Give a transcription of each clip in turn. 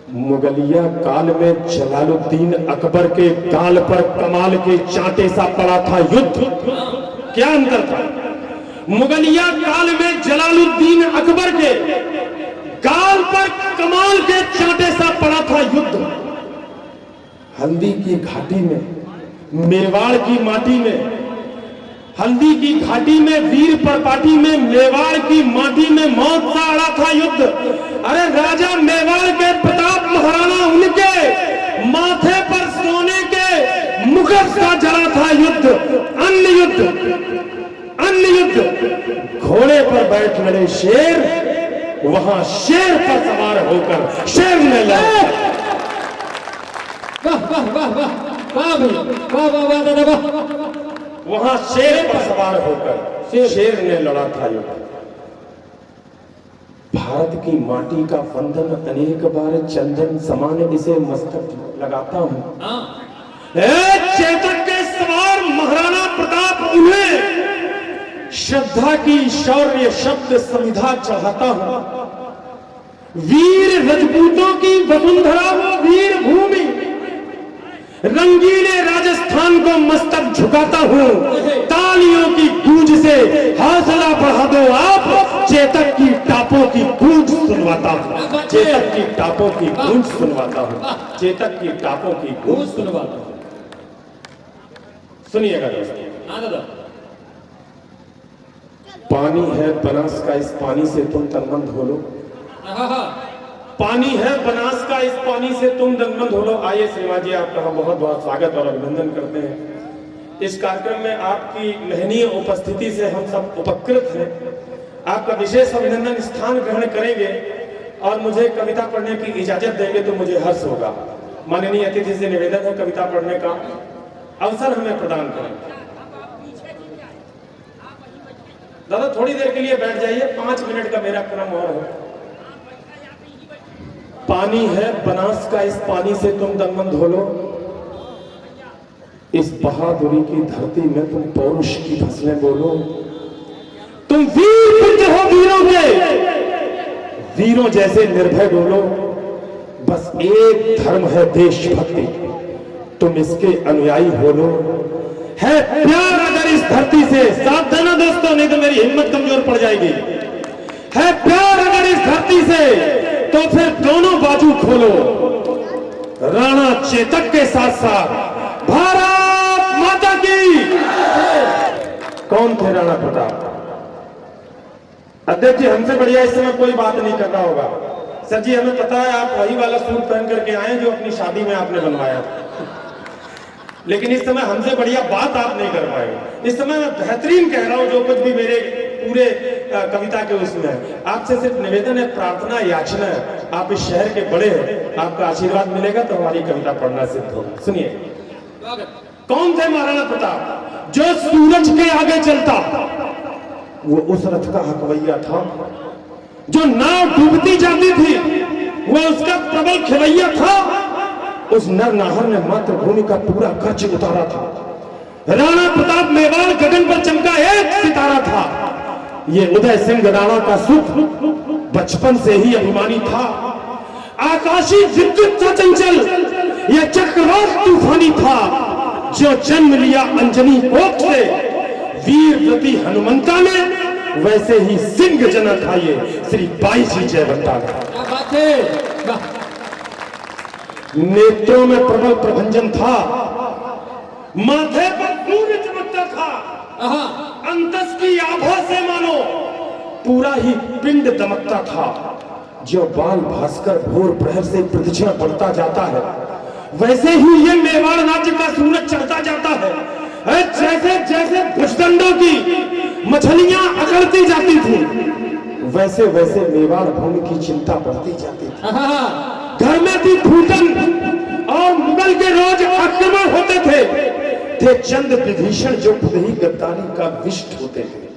मुगलिया काल में जलालुद्दीन अकबर के गाल पर कमाल के चांटे सा पड़ा था युद्ध। क्या अंतर था? मुगलिया काल में जलालुद्दीन अकबर के गाल पर कमाल के चांटे सा पड़ा था युद्ध। हल्दी की घाटी में, मेवाड़ की माटी में, हल्दी की घाटी में, वीर परपाटी में, मेवाड़ की माटी में मौत सा अड़ा था युद्ध। अरे राजा मेवाड़ के प्रताप महाराणा, उनके माथे पर सोने के मुकुट सा जड़ा था युद्ध। अन्य युद्ध, अन्य युद्ध। घोड़े पर बैठ लड़े शेर, वहां शेर पर सवार होकर शेर ने लड़ा। वाह वाह वाह वाह वाह वाह वाह वाह दादा वाह। वहां शेर पर सवार होकर शेर ने लड़ा था युद्ध। भारत की माटी का बंधन अनेक बार चंदन समान इसे मस्तक लगाता हूं। चेतक के सवार महाराणा प्रताप, उन्हें श्रद्धा की शौर्य शब्द समिधा चढ़ाता हूं। वीर रजपूतों की वसुंधरा वो वीर भूमि, रंगीले राजस्थान को मस्तक झुकाता हूं। तालियों की गूंज से हौसला बढ़ा दो आप, चेतक की टापों की गूंज सुनवाता हूं। चेतक की टापों की गूंज सुनवाता हूं। चेतक की टापों की गूंज सुनवाता हूं। सुनिएगा दोस्तों। हाँ दादा। पानी है बनास का, इस पानी से तुम तनमन धो लो। पानी है बनास का, इस पानी से तुम तनमन धो लो। आइए श्रीमान जी, आपका हम बहुत बहुत स्वागत और अभिनंदन करते हैं। इस कार्यक्रम में आपकी महनीय उपस्थिति से हम सब उपकृत हैं। आपका विशेष अभिनंदन स्थान ग्रहण करेंगे और मुझे कविता पढ़ने की इजाजत देंगे तो मुझे हर्ष होगा। माननीय अतिथि से निवेदन है, कविता पढ़ने का अवसर हमें प्रदान करें। दादा थोड़ी देर के लिए बैठ जाइए, 5 मिनट का मेरा क्रम और है। पानी है बनास का, इस पानी से तुम तनमन धो लो। इस बहादुरी की धरती में तुम पौरुष की फसलें बोलो। तुम वीर पुत्र हो वीरों के, वीरों जैसे निर्भय बोलो। बस एक धर्म है देशभक्ति, तुम इसके अनुयायी हो लो। है प्यार अगर इस धरती से, सावधान दोस्तों नहीं तो मेरी हिम्मत कमजोर पड़ जाएगी। है प्यार अगर इस धरती से तो फिर दोनों बाजू खोलो। राणा चेतक के साथ साथ भारत माता की। कौन थे राणा प्रताप? अध्यक्ष जी, हमसे बढ़िया इस समय कोई बात नहीं कर रहा होगा। सर जी, हमें पता है आप वही वाला सूट पहन करके आए जो अपनी शादी में आपने बनवाया था, लेकिन इस समय हमसे बढ़िया बात आप नहीं कर पाएंगे। इस समय मैं बेहतरीन कह रहा हूं जो कुछ भी मेरे पूरे कविता के उसमें है। आपसे सिर्फ निवेदन है, प्रार्थना, याचना है। आप इस शहर के बड़े हैं, आपका आशीर्वाद मिलेगा तो हमारी कविता पढ़ना सिद्ध होगा। सुनिए। कौन थे महाराणा प्रताप? जो सूरज के आगे चलता वो उस रथ का हकवैया था। जो नाव डूबती जाती थी वो उसका प्रबल खिवैया था। उस नर नाहर ने मातृभूमि का पूरा खर्च उतारा था। राणा प्रताप मेवाड़ गगन पर चमका एक सितारा था। ये उदय सिंह राणा का सुख बचपन से ही अभिमानी था। आकाशी विद्युत सा चंचल, यह चक्रवात तूफानी था। जो जन्म लिया अंजनी कोख से, वीर प्रति हनुमंता ने, वैसे ही सिंह जना था ये श्री बाई जी जयवंता का। नेत्रों में प्रबल प्रभंजन था, माथे पर सूर्य चमकता था। अंतस की आभा से मानो पूरा ही पिंड दमकता था। जो बाल भास्कर भोर प्रहर से प्रदक्षिणा बढ़ता जाता है, वैसे ही ये मेवाड़ राज्य का सूरज चढ़ता जाता है। जैसे जैसे भुजदंडों की मछलियां अकड़ती जाती थी, वैसे वैसे मेवाड़ भूमि की चिंता बढ़ती जाती थी। घर में थी फूटन और मुगल के रोज आक्रमण होते थे चंद विभीषण जो खुद ही गद्दारी का विष्ट होते थे।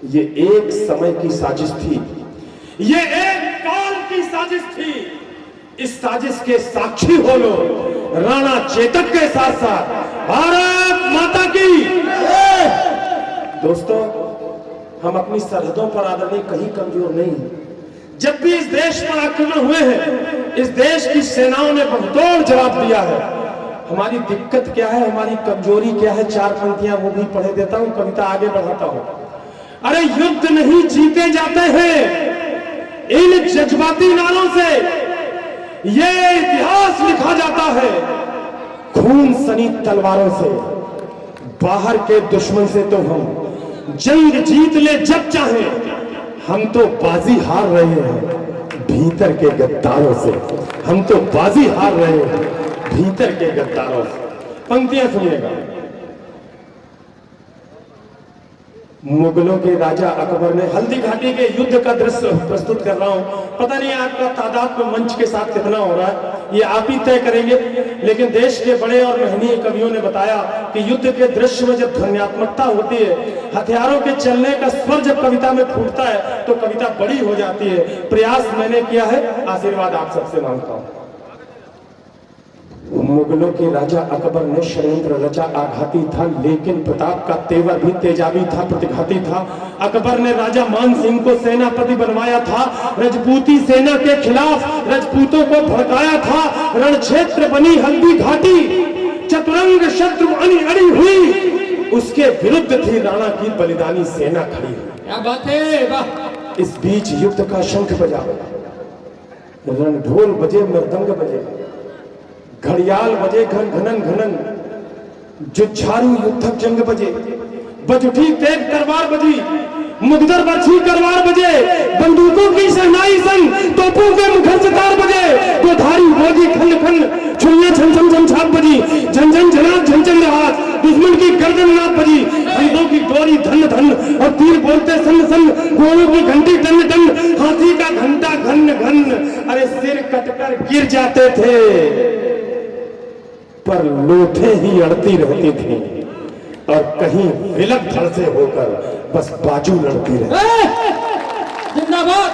ये एक समय की साजिश थी, ये एक काल की साजिश थी। इस साजिश के साक्षी हो लो राणा चेतक के साथ साथ भारत माता की। दोस्तों, हम अपनी सरहदों पर आदरणीय कहीं कमजोर नहीं। जब भी इस देश पर आक्रमण हुए हैं, इस देश की सेनाओं ने बहुतोड़ जवाब दिया है। हमारी दिक्कत क्या है, हमारी कमजोरी क्या है, 4 पंक्तियां वो भी पढ़े देता हूं, कविता आगे बढ़ाता हूं। अरे युद्ध नहीं जीते जाते हैं इन जज्बाती नारों से, ये इतिहास लिखा जाता है खून सनी तलवारों से। बाहर के दुश्मन से तो हम जंग जीत ले जब चाहे, हम तो बाजी हार रहे हैं भीतर के गद्दारों से। हम तो बाजी हार रहे हैं भीतर के गद्दारों से। पंक्तियां सुनिएगा। मुगलों के राजा अकबर ने, हल्दी घाटी के युद्ध का दृश्य प्रस्तुत कर रहा हूं, पता नहीं आपका तादाद में मंच के साथ कितना हो रहा है, ये आप ही तय करेंगे। लेकिन देश के बड़े और महनीय कवियों ने बताया कि युद्ध के दृश्य में जब ध्वन्यात्मकता होती है, हथियारों के चलने का स्वर जब कविता में फूटता है तो कविता बड़ी हो जाती है। प्रयास मैंने किया है, आशीर्वाद आप सबसे मांगता हूं। मुगलों के राजा अकबर ने षड्यंत्र रचा, आघाती था, लेकिन प्रताप का तेवर भी तेजाबी था, प्रतिघाती था। अकबर ने राजा मान सिंह को सेनापति बनवाया था, रजपूती सेना के खिलाफ रजपूतों को भड़काया था। रण क्षेत्र बनी हल्दी घाटी, चतुरंग शत्रु अड़ी अड़ी हुई, उसके विरुद्ध थी राणा की बलिदानी सेना खड़ी। क्या बात है, वाह। इस बीच युद्ध का शंख बजा, रणढोल बजे, मृदंग बजे, घड़ियाल बजे घन घनन घनन, जुझारू युद्धक जंग बजे, बज उठी तेज तलवार बजी, मुगदर बरछी करवार बजे, बंदूकों की शहनाई संग तोपों के मुखर सितार बजे, दो धारी बोझी खंड खंड छुरियां छम छम छम छाप बजी, झंझन झनात झंझन हाथ, दुश्मन की गर्दन नाप बजी, खंडों की डोरी धन धन और तीर बोलते सन सन, घोड़ों की घंटी टन टन, हाथी का घंटा घन घन। अरे सिर कटकर गिर जाते थे पर लोठे ही अड़ती रहती थी, और कहीं विलक धड़ से होकर बस बाजू लड़ती रहती। जिंदाबाद।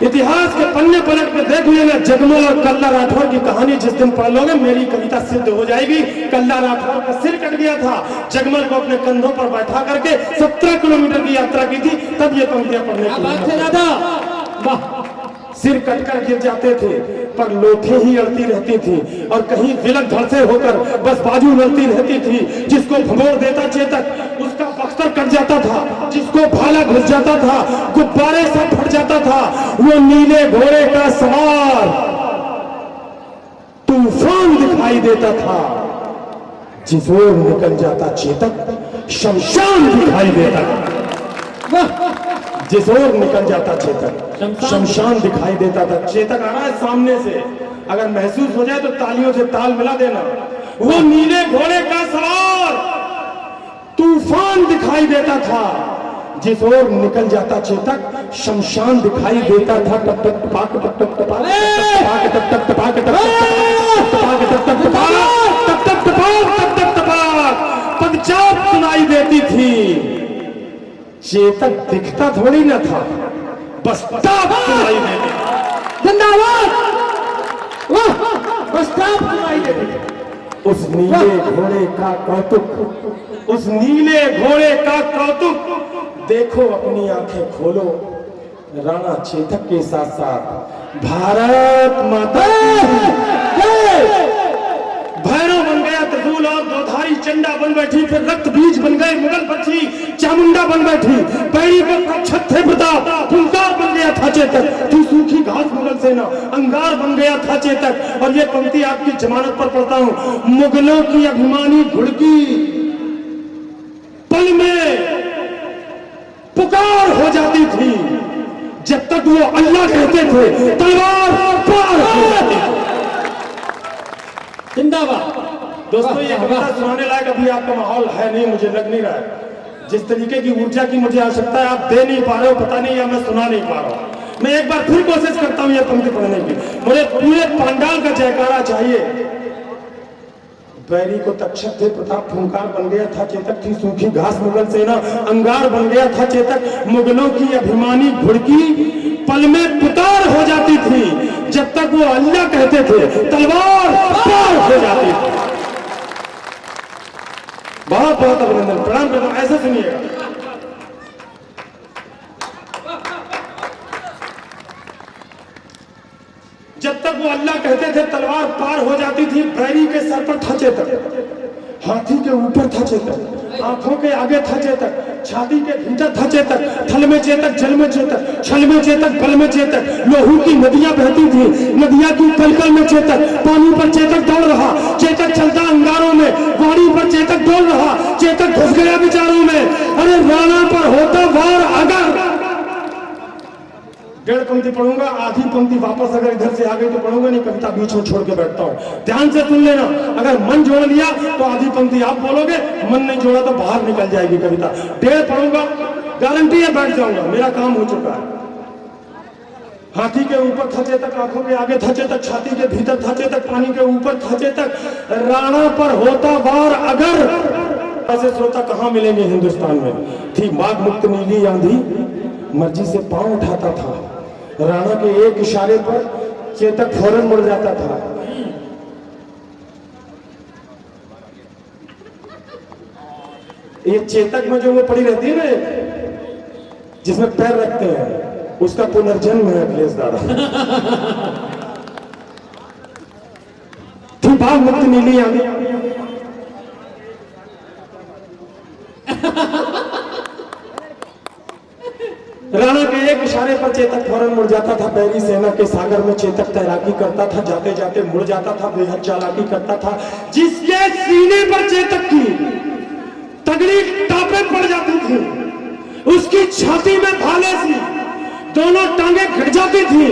इतिहास के पन्ने पलट में देख लेना, जगमल और कल्ला राठौर की कहानी जिस दिन पढ़ लोगे मेरी कविता सिद्ध हो जाएगी। कल्ला राठौर का सिर कट गया था, जगमल को अपने कंधों पर बैठा करके 17 किलोमीटर की यात्रा की थी, तब ये पंक्तियां पढ़ने क्या बात है दादा, वाह। सिर कटकर गिर जाते थे पर लोठे ही अड़ती रहती थी, और कहीं विलक धड़ से होकर बस बाजू लड़ती रहती थी। जिसको भगोड़ देता चेतक उसका बख्तर कट जाता था, जिसको भाला घुस जाता था गुब्बारे सब फट जाता था। वो नीले घोड़े का सवार तूफान दिखाई देता था, जिस ओर निकल जाता चेतक शमशान दिखाई देता था। जिस ओर निकल जाता चेतक शमशान दिखाई देता था। चेतक आ रहा है सामने से, अगर महसूस हो जाए तो तालियों से ताल मिला देना। वो नीले घोड़े का सवार तूफान दिखाई देता था, जिस ओर निकल जाता चेतक शमशान दिखाई देता था। टप टप टपाक टप टप टपाक टप टप टपाक टप टप टप टप टपाक पदचाप सुनाई देती थी। चेतक दिखता थोड़ी न था, बस ताप सुनाई देती। जिंदाबाद, वाह, बस ताप सुनाई देती। उस नीले घोड़े का कौतुक, उस नीले घोड़े का कौतुक देखो, अपनी आंखें खोलो। राणा चेतक के साथ साथ भारत माता भैरव बन गया त्रिशूल और दोधारी चंडा बन बैठी, फिर रक्त बीज बन गए मुगल पक्षी चामुंडा बन बैठी, पैरी पर छत थे प्रताप, फुलकार बन गया था चेतक, थी सूखी घास मुगल सेना, अंगार बन गया था चेतक। और ये पंक्ति आपकी जमानत पर पढ़ता हूं। मुगलों की अभिमानी घुड़की पल में पुकार हो जाती थी, जब तक वो अल्लाह कहते थे तलवार पार हो जाती थी। जिंदाबाद। दोस्तों ये कविता सुनाने लायक अभी आपका माहौल है नहीं, मुझे लग नहीं रहा है। जिस तरीके की ऊर्जा की मुझे आवश्यकता है आप दे नहीं पा रहे हो, पता नहीं, या मैं सुना नहीं पा रहा हूं। मैं एक बार फिर कोशिश करता हूं ये पंक्ति पढ़ने की। मुझे पूरे पांडाल का जयकारा चाहिए। बैरी को तक्षक थे प्रताप, फुंकार बन गया था चेतक, थी सूखी घास मुगल सेना, अंगार बन गया था चेतक। मुगलों की अभिमानी घुड़की पल में पुकार हो जाती थी, जब तक वो अल्लाह कहते थे तलवार पार हो जाती थी। बहुत बहुत अभिनंदन, प्रणाम करता हूं। ऐसा सुनिएगा। जब तक वो अल्लाह कहते थे तलवार पार हो जाती थी बैरी के सर पर था चेतक, हाथी के ऊपर था चेतक, आंखों के आगे था चेतक, छाती के भीतर था चेतक, थल में चेतक, जल में चेतक, छल में चेतक, बल में चेतक, लोहू की नदियां बहती थी, नदियां की कलकल में चेतक, पानी पर चेतक दौड़ रहा, चेतक चलता अंगारों में, वाणी पर चेतक दौड़ रहा, चेतक घुस गया विचारों में। अरे राणा पर होता वार अगर, डेढ़ पंक्ति पढ़ूंगा, आधी पंक्ति वापस अगर इधर से आ गई तो पढ़ूंगा, नहीं कविता बीच में छोड़ के बैठता हूं। ध्यान से सुन लेना, अगर मन जोड़ लिया तो आधी पंक्ति आप बोलोगे, मन नहीं जोड़ा तो बाहर निकल जाएगी कविता। डेढ़ पढ़ूंगा, गारंटी है बैठ जाऊंगा, मेरा काम हो चुका है। हाथी के ऊपर थचे तक, आंखों के आगे थचे तक, छाती के भीतर थचे तक, पानी के ऊपर थचे तक, राणा पर होता वार अगर। ऐसे श्रोता कहाँ मिलेंगे हिंदुस्तान में। थी माघ मुक्त नीली आंधी, मर्जी से पांव उठाता था, राणा के एक इशारे पर चेतक फौरन मुड़ जाता था। ये चेतक में जो वो पड़ी रहती है ना, जिसमें पैर रखते हैं, उसका पुनर्जन्म है अखिलेश दादा। थी माघ मुक्त नीली आंधी, राणा के एक इशारे पर चेतक फौरन मुड़ जाता था। बैरी सेना के सागर में चेतक तैराकी करता था, जाते जाते मुड़ जाता था, बेहद चालाकी करता था। जिसके सीने पर चेतक की तगड़ी टापे पड़ जाती थी, उसकी छाती में भाले सी दोनों टांगे घट जाती थी,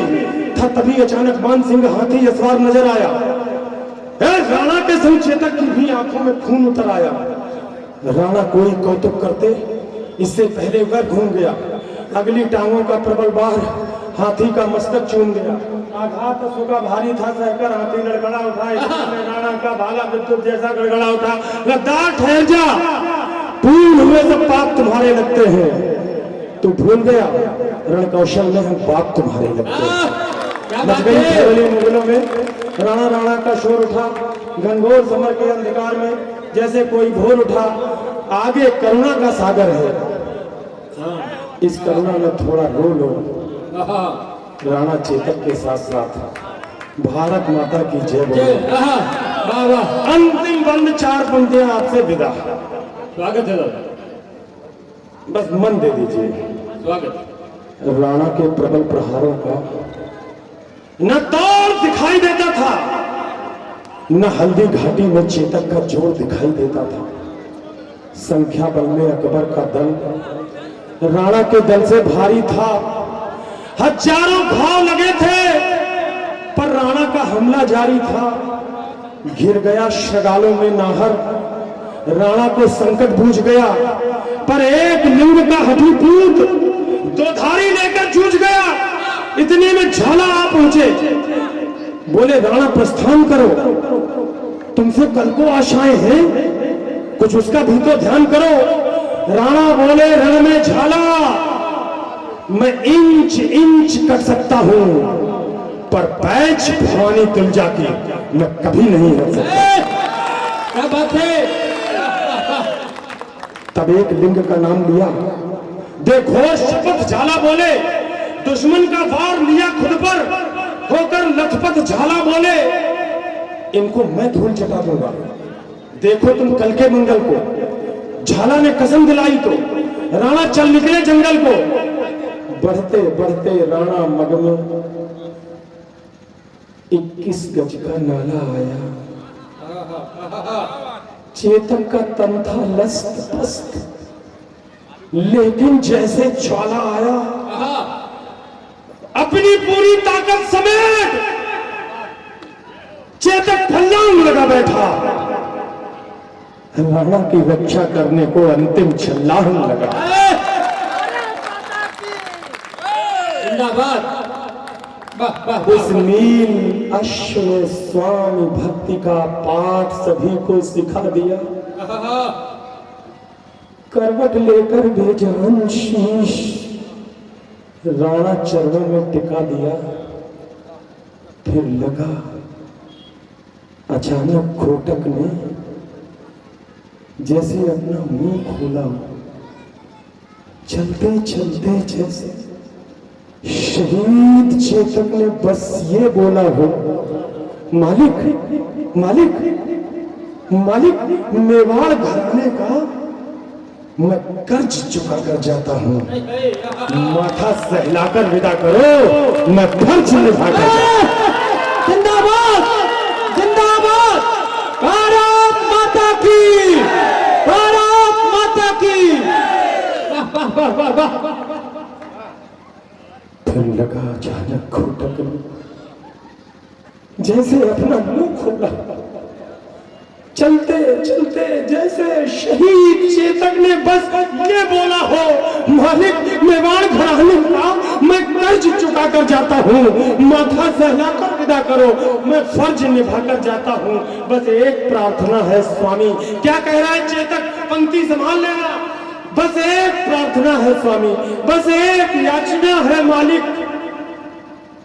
था तभी अचानक मान सिंह हाथी यसवार नजर आया। राणा के संग चेतक की भी आंखों में खून उतर आया। राणा कोई कौतुक करते इससे पहले वह घूम गया, अगली टांगों का प्रबल बार हाथी का मस्तक चूम गया। आघात सुखा भारी था, सहकर हाथी गड़गड़ा उठा, राणा का भाला विद्युत जैसा गड़गड़ा उठा। गद्दार ठहर जा, पूर्ण हुए सब पाप तुम्हारे लगते हैं, तू भूल गया रण कौशल में हम बाप तुम्हारे लगते हैं। मच गई खैरली मुगलों में राणा राणा का शोर उठा, घनघोर समर के अंधकार में जैसे कोई भोर उठा। आगे करुणा का सागर है, इस करुणा में थोड़ा रो लो। राणा चेतक के साथ साथ भारत माता की जय बोलो। अंतिम बंद 4 पंक्तियां आपसे विदा। स्वागत है दादा, बस मन दे दीजिए। स्वागत। राणा के प्रबल प्रहारों का न तौर दिखाई देता था, न हल्दी घाटी में चेतक का जोर दिखाई देता था। संख्या बल में अकबर का दल राणा के दल से भारी था। हजारों घाव लगे थे, पर राणा का हमला जारी था। घिर गया शगालों में नाहर, राणा को संकट बूझ गया, पर एक लिंग का हठीपूत 2 धारी लेकर जूझ गया। इतने में झाला आ पहुंचे, बोले राणा प्रस्थान करो, तुमसे कल को आशाएं हैं, कुछ उसका भी तो ध्यान करो। राणा बोले रण में झाला, मैं इंच इंच कर सकता हूं, पर पैच भवानी तुलजा की मैं कभी नहीं रख सकता। क्या बात है। तब एक लिंग का नाम लिया, देखो शपथ झाला बोले, दुश्मन का वार लिया खुद पर, होकर लथपथ झाला बोले, इनको मैं धूल चटा दूंगा, देखो तुम कल के मंगल को। झाला ने कसम दिलाई तो राणा चल निकले जंगल को। बढ़ते बढ़ते राणा मग में 21 गज का नाला आया। चेतक का तन था लस्त पस्त, लेकिन जैसे ज्वाला आया, अपनी पूरी ताकत समेत चेतक फल्लांग लगा बैठा। राणा की रक्षा करने को अंतिम छलांग लगा। जिंदाबाद। उस नील अश्व ने स्वामी भक्ति का पाठ सभी को सिखा दिया। करवट लेकर बेजान शीश राणा चरणों में टिका दिया। फिर लगा अचानक खोटक ने जैसे अपना मुंह खोला, चलते चलते जैसे शहीद चेतक ने बस ये बोला हो, मालिक मालिक मालिक, मेवाड़ घराने का मैं कर्ज चुका कर जाता हूँ, माथा सहलाकर विदा करो, मैं फर्ज निभा कर जिंदाबाद जिंदाबाद, भारत माता की, भारत माता की। वाह वाह वाह वाह वाह। फिर लगा अचानक घुटकने, जैसे अपना मुंह खोला, चलते चलते जैसे शहीद चेतक ने बस ये बोला हो, मालिक मेवाड़ घराने का मैं कर्ज चुका कर जाता हूँ, माथा सहलाकर विदा करो, मैं फर्ज निभा कर जाता हूँ, बस एक प्रार्थना है स्वामी। क्या कह रहा है चेतक, पंक्ति संभाल लेना। बस एक प्रार्थना है स्वामी, बस एक याचना है मालिक,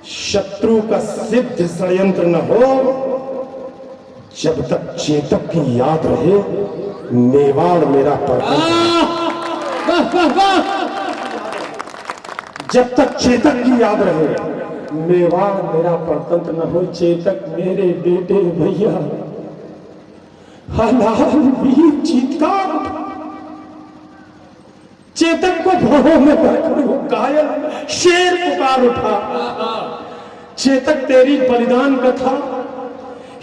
शत्रु का सिद्ध षड्यंत्र न हो, जब तक चेतक की याद रहे, मेवाड़ मेरा जब तक चेतक की याद रहे, मेवाड़ मेरा परतंत्र न हो। चेतक मेरे बेटे भैया, हलाल वीर चीतकार उठा, चेतक को भवों में भरकर वो घायल शेर पुकार उठा। चेतक तेरी बलिदान कथा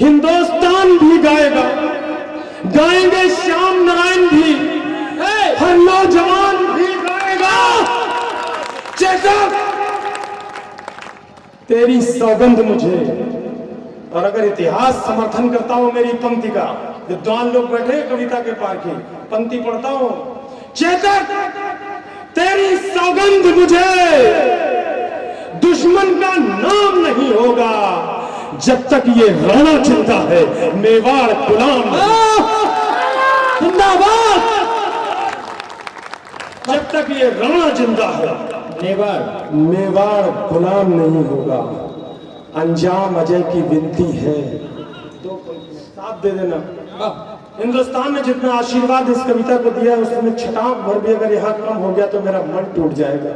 हिंदुस्तान भी गाएगा, गाएंगे श्याम नारायण भी, हर नौजवान भी गाएगा। चेतक तेरी सौगंध मुझे, और अगर इतिहास समर्थन करता हो मेरी पंक्ति का, विद्वान लोग बैठे कविता के पार्की, पंक्ति पढ़ता हूं, चेतक तेरी सौगंध मुझे, दुश्मन का नाम नहीं होगा, जब तक ये राणा जिंदा है, मेवाड़ गुलाम जिंदाबाद, जब तक ये राणा जिंदा है, मेवाड़ गुलाम नहीं होगा। अंजाम अजय की विनती है, तो साथ दे देना। हिंदुस्तान ने जितना आशीर्वाद इस कविता को दिया है, उसमें छटाक भर भी अगर यहाँ कम हो गया तो मेरा मन टूट जाएगा।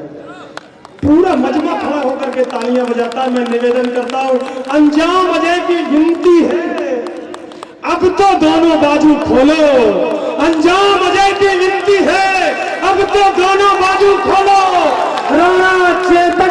पूरा मजमा खड़ा होकर के तालियां बजाता है। मैं निवेदन करता हूँ, अंजाम अजय की विनती है, अब तो दोनों बाजू खोलो। अंजाम अजय की विनती है, अब तो दोनों बाजू खोलो। राणा चेतक